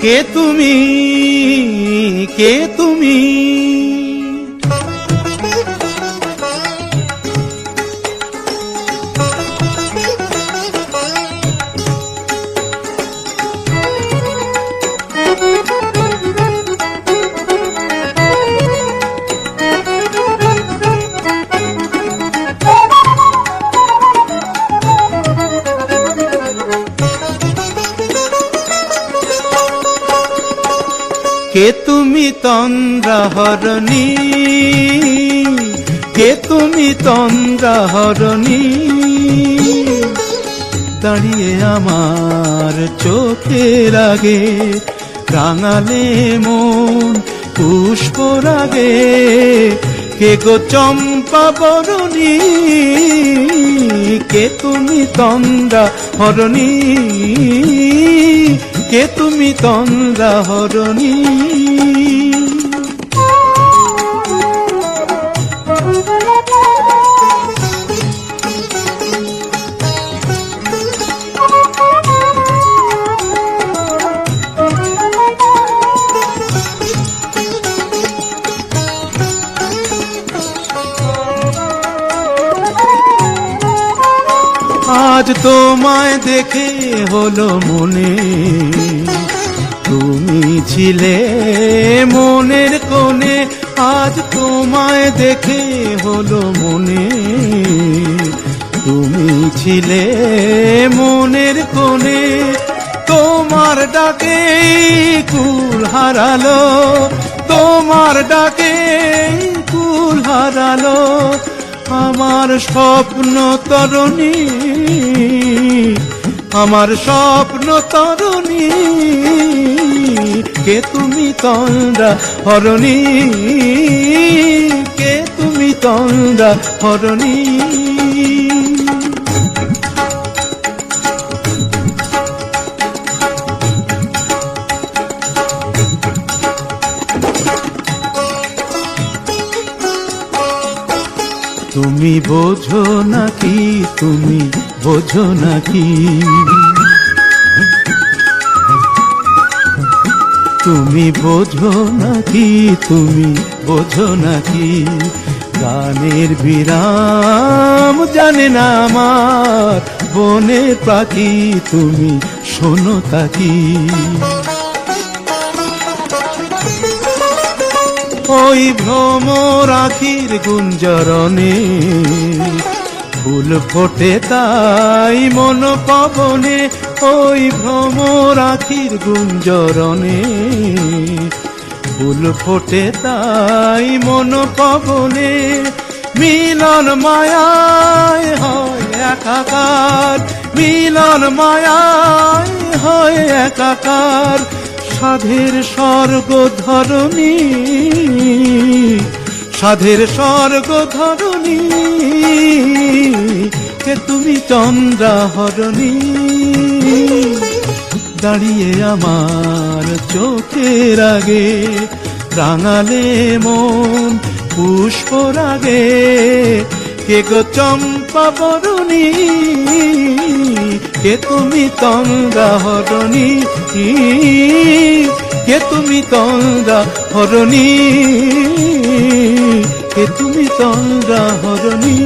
কে তুমি, কে তুমি? কে তুমি তন্দ্রাহরণী, কে তুমি তন্দ্রাহরণী? দাঁড়িয়ে আমার চোখের আগে রাঙালে মন পুষ্পরাগে। কে গো চম্পা বরণী, কে তুমি তন্দ্রাহরণী? কে তুমি তন্দ্রাহরণী? আজ তোমায় দেখে হলো মনে, তুমি ছিলে মনের কোণে। আজ তোমায় দেখে হলো মনে, তুমি ছিলে মনের কোণে। তোমার ডাকে কুল হারালো, তোমার ডাকে কুল হারালো আমার স্বপ্ন তরুণী, আমার স্বপ্ন তরুণী। কে তুমি তন্দ্রাহরণী, কে তুমি তন্দ্রাহরণী? তুমি বোঝো নাকি, তুমি বোঝো নাকি? তুমি বোঝো নাকি, তুমি বোঝো নাকি? গানের বিরাম জানে না আমার বনের পাখি, তুমি শোনো তাকি। ওই ভ্রমর আখির গুঞ্জরণে ফুল ফোটে তাই মন পবনে। ওই ভ্রমর আখির গুঞ্জরণে ফুল ফোটে তাই মন পবনে। মিলন মায়ায় হয় একাকার, মিলন মায়ায় হয় একাকার। সাধের স্বর্গ ধরণী, সাধের স্বর্গ ধরণী। কে তুমি তন্দ্রাহরণী? দাঁড়িয়ে আমার চোখের আগে রাঙালে মন পুষ্পরাগে। কে গো চম্পা বরণী, কে তুমি তন্দ্রাহরণী? কে তুমি তন্দ্রাহরণী? কে তুমি তন্দ্রাহরণী?